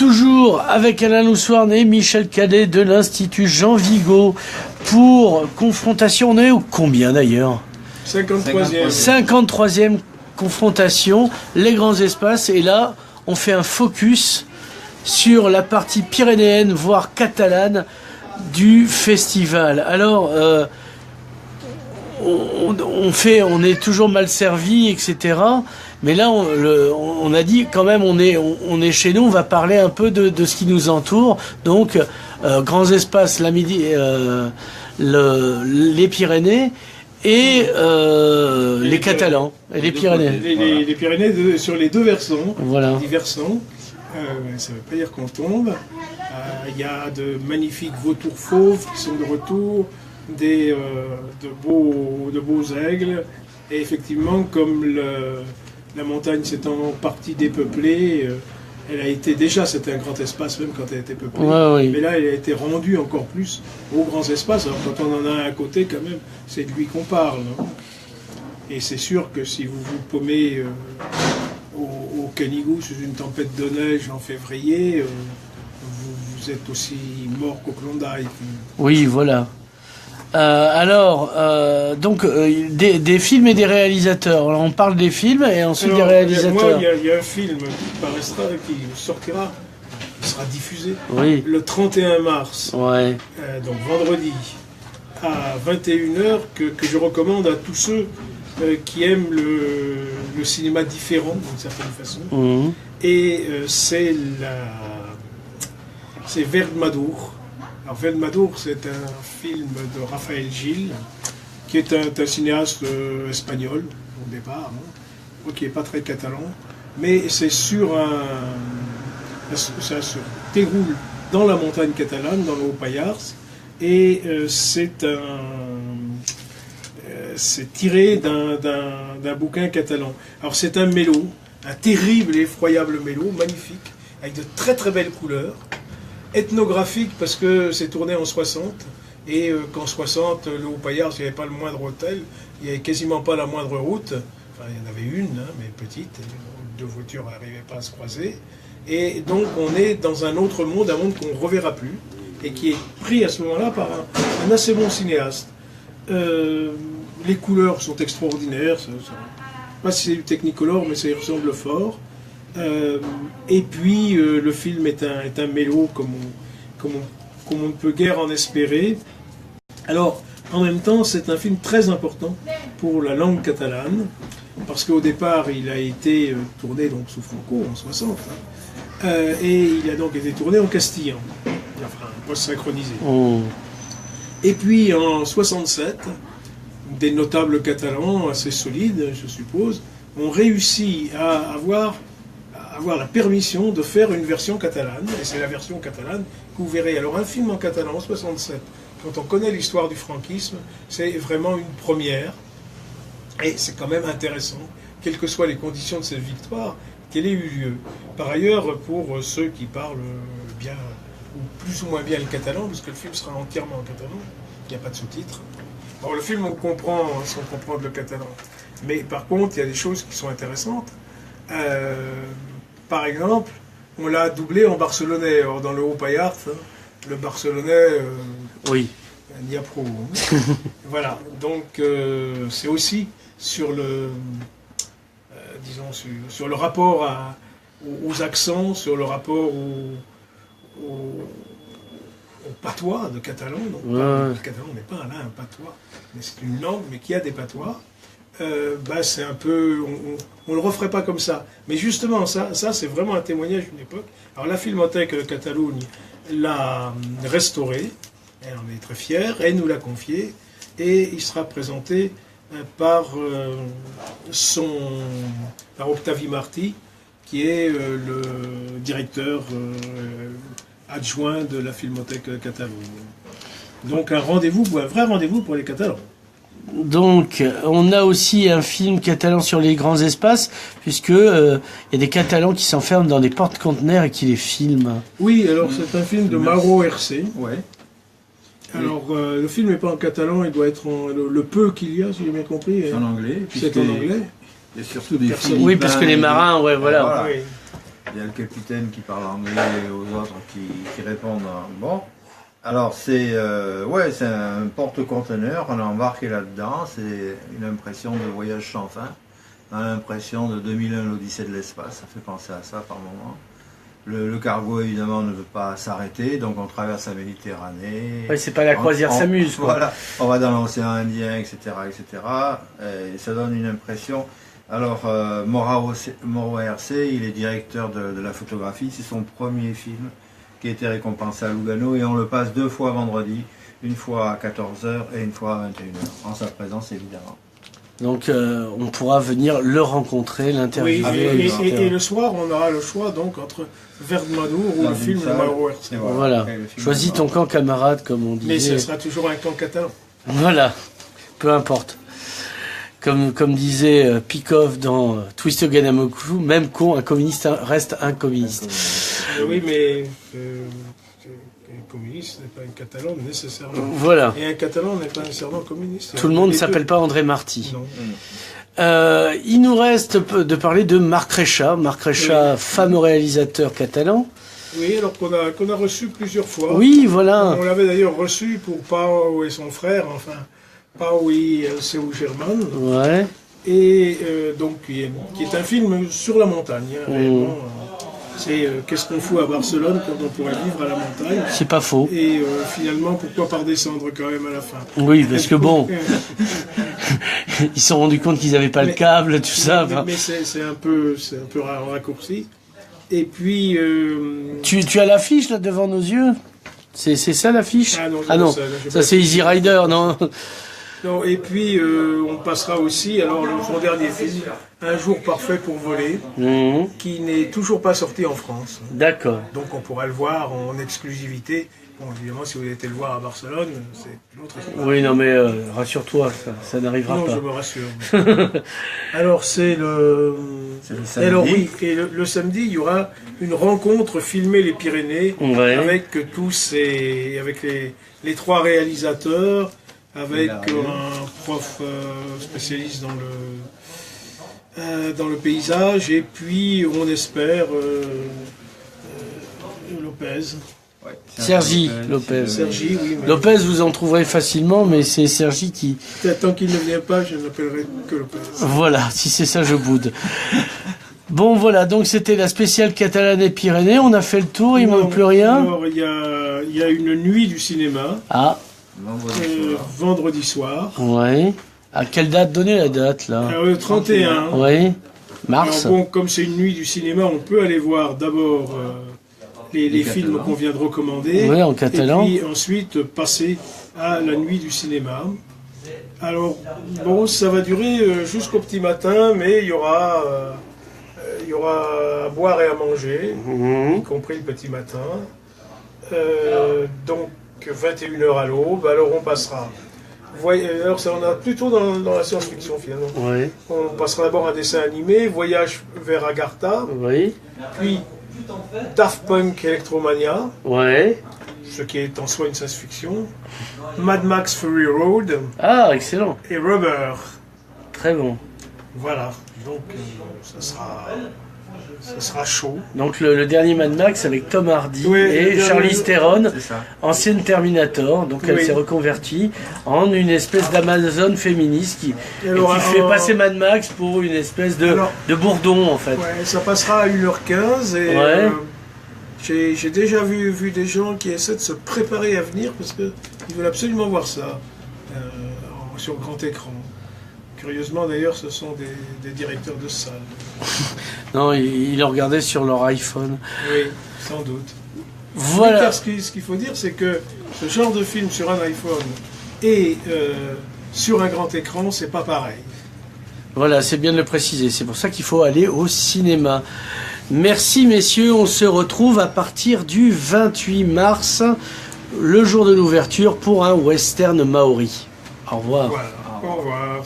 Toujours avec Alain Loussoirne et Michel Cadet de l'Institut Jean Vigo pour confrontation. On est au combien d'ailleurs? 53e. 53e confrontation, les grands espaces. Et là, on fait un focus sur la partie pyrénéenne, voire catalane du festival. Alors, on est toujours mal servi, etc. Mais là, on a dit quand même, on est chez nous. On va parler un peu de ce qui nous entoure. Donc, grands espaces, la Midi, les Pyrénées et les Catalans et les Pyrénées. Les Pyrénées sur les deux versants. Voilà. Les versants. Ça ne veut pas dire qu'on tombe. Il y a de magnifiques vautours fauves qui sont de retour, de beaux aigles. Et effectivement, comme la montagne s'est en partie dépeuplée, elle a été déjà, c'était un grand espace même quand elle était peuplée. Ouais, oui. Mais là, elle a été rendue encore plus aux grands espaces. Alors quand on en a un à côté, quand même, c'est de lui qu'on parle. Hein. Et c'est sûr que si vous vous paumez au Canigou sous une tempête de neige en février, vous êtes aussi mort qu'au Klondike. Oui, voilà. Donc des films et des réalisateurs. Alors, on parle des films et ensuite des réalisateurs. Il y a un film qui sortira, qui sera diffusé le 31 mars, donc vendredi, à 21h, que je recommande à tous ceux qui aiment le cinéma différent, d'une certaine façon. Mmh. Et c'est Verdmadour. Alors, Verdmadour, c'est un film de Raphaël Gil, qui est un cinéaste espagnol, au départ, hein, qui n'est pas très catalan, mais c'est ça se déroule dans la montagne catalane, dans le Haut-Pallars, et c'est tiré d'un bouquin catalan. Alors, c'est un mélo, un terrible et effroyable mélo, magnifique, avec de très très belles couleurs, ethnographique parce que c'est tourné en 60 et qu'en 60 le Haut-Pallars, il n'y avait pas le moindre hôtel, il n'y avait quasiment pas la moindre route, enfin il y en avait une, hein, mais petite, deux voitures n'arrivaient pas à se croiser, et donc on est dans un autre monde, un monde qu'on ne reverra plus et qui est pris à ce moment-là par un assez bon cinéaste. Les couleurs sont extraordinaires, je ne sais pas si c'est du Technicolor, mais ça y ressemble fort. Et puis le film est un mélo comme on ne peut guère en espérer. Alors en même temps c'est un film très important pour la langue catalane parce qu'au départ il a été tourné donc sous Franco en 60 et il a donc été tourné en castillan, enfin post-synchronisé. Et puis en 67 des notables catalans assez solides je suppose ont réussi à avoir la permission de faire une version catalane, et c'est la version catalane que vous verrez. Alors un film en catalan en 67, quand on connaît l'histoire du franquisme, c'est vraiment une première, et c'est quand même intéressant, quelles que soient les conditions de cette victoire, qu'elle ait eu lieu. Par ailleurs, pour ceux qui parlent bien, ou plus ou moins bien le catalan, parce que le film sera entièrement en catalan, il n'y a pas de sous-titres. Bon, le film, on comprend sans comprendre le catalan, mais par contre, il y a des choses qui sont intéressantes. Par exemple, on l'a doublé en barcelonais. Or, dans le Haut-Pallars, le barcelonais, n'y a pro. Voilà. Donc, c'est aussi sur le, sur le rapport aux accents, sur le rapport au patois de catalan. Donc, le catalan n'est pas là un patois, mais c'est une langue, mais qui a des patois. C'est un peu, on le referait pas comme ça. Mais justement, ça c'est vraiment un témoignage d'une époque. Alors la Filmothèque de Catalogne l'a restauré, elle en est très fière, elle nous l'a confié, et il sera présenté par Octavi Martí, qui est le directeur adjoint de la Filmothèque de Catalogne. Donc un vrai rendez-vous pour les Catalans. Donc, on a aussi un film catalan sur les grands espaces, puisque y a des Catalans qui s'enferment dans des porte-conteneurs et qui les filment. Oui, alors c'est un film de Mauro Hercé. Ouais. Alors, le film n'est pas en catalan, il doit être le peu qu'il y a, si j'ai bien compris. C'est en anglais. C'est en anglais. Et surtout des films. Oui, parce que les marins, voilà. Oui. Il y a le capitaine qui parle anglais et aux autres qui répondent. Bon, alors c'est un porte-conteneur, on a embarqué là-dedans, c'est une impression de voyage sans fin. On a l'impression de 2001 l'Odyssée de l'espace, ça fait penser à ça par moment. Le cargo évidemment ne veut pas s'arrêter, donc on traverse la Méditerranée. Oui, c'est pas la croisière s'amuse, quoi. Voilà, on va dans l'océan Indien, etc., etc. Et ça donne une impression. Alors, Mauro Hercé, il est directeur de la photographie, c'est son premier film qui a été récompensé à Lugano et on le passe 2 fois vendredi, une fois à 14h et une fois à 21h, en sa présence évidemment. Donc on pourra venir le rencontrer, l'interviewer. Oui, et le soir, on aura le choix donc entre Verdmanour ou le film de Mauro Hercé. Voilà. Choisis ton camp, camarade, comme on disait. Mais ce sera toujours un camp catalan. Voilà, peu importe. Comme disait Pikov dans Twist Ganamoku, même con, un communiste reste un communiste. Oui, mais un communiste n'est pas un catalan nécessairement. Voilà. Et un catalan n'est pas nécessairement communiste. Tout le monde ne s'appelle pas André Marty. Non. Il nous reste de parler de Marc Recha. Marc Recha, fameux réalisateur catalan. Oui, alors qu'on a reçu plusieurs fois. Oui, voilà. On l'avait d'ailleurs reçu pour Pau et son frère, enfin, Pau et Seu German. Ouais. Et donc, qui est un film sur la montagne. Hein, réellement, c'est qu'est-ce qu'on fout à Barcelone quand on pourrait vivre à la montagne. C'est pas faux. Et finalement, pourquoi pas redescendre quand même à la fin. Oui, parce que bon, ils se sont rendus compte qu'ils n'avaient pas le câble, tout ça. Mais c'est un peu raccourci. Et puis... Tu as l'affiche là devant nos yeux? C'est ça l'affiche? Ah non, ça c'est Easy Rider, non? Non, et puis on passera aussi, alors son dernier film, Un jour parfait pour voler, qui n'est toujours pas sorti en France. D'accord. Donc on pourra le voir en exclusivité. Bon, évidemment, si vous été le voir à Barcelone, c'est l'autre histoire. Oui, non, mais rassure-toi, ça n'arrivera pas. Non, je me rassure. Alors c'est le samedi. Alors oui, et le samedi, il y aura une rencontre filmée les Pyrénées avec avec les 3 réalisateurs. Avec un prof spécialiste dans le paysage, et puis on espère Lopez. Ouais, Sergi Lopez. Sergi, oui. Mais Lopez, vous en trouverez facilement, mais c'est Sergi qui... Tant qu'il ne vient pas, je n'appellerai que Lopez. Voilà, si c'est ça, je boude. Bon, voilà, donc c'était la spéciale Catalane et Pyrénées. On a fait le tour, il ne manque plus rien. Alors, il y a une nuit du cinéma. Ah. Vendredi soir. Oui. À quelle date? Donnez la date, là. Le 31. Oui. Mars. Alors, bon, comme c'est une nuit du cinéma, on peut aller voir d'abord les films qu'on vient de recommander. Oui, en catalan. Et puis ensuite passer à la nuit du cinéma. Alors, bon, ça va durer jusqu'au petit matin, mais il y aura à boire et à manger, y compris le petit matin. Donc, 21h à l'aube, alors on passera. Alors on a plutôt dans la science-fiction finalement. Oui. On passera d'abord un dessin animé, Voyage vers Agartha, Oui. puis Daft Punk Electromania, Oui. ce qui est en soi une science-fiction, Mad Max Fury Road Ah, excellent. et Rubber. Très bon. Voilà, donc ça sera chaud. Donc le dernier Mad Max avec Tom Hardy Oui, et Charlize Theron, C'est ça. ancienne Terminator, donc elle Oui. s'est reconvertie en une espèce d'Amazon féministe qui Alors, fait passer Mad Max pour une espèce de bourdon en fait. Ouais, ça passera à 1h15 et Ouais. j'ai déjà vu des gens qui essaient de se préparer à venir parce qu'ils veulent absolument voir ça sur grand écran. Curieusement d'ailleurs, ce sont des directeurs de salle. Non, ils le regardaient sur leur iPhone. Oui, sans doute. Voilà. Mais ce qu'il faut dire, c'est que ce genre de film sur un iPhone et sur un grand écran, c'est pas pareil. Voilà, c'est bien de le préciser. C'est pour ça qu'il faut aller au cinéma. Merci messieurs, on se retrouve à partir du 28 mars, le jour de l'ouverture, pour un western maori. Au revoir. Voilà. Au revoir.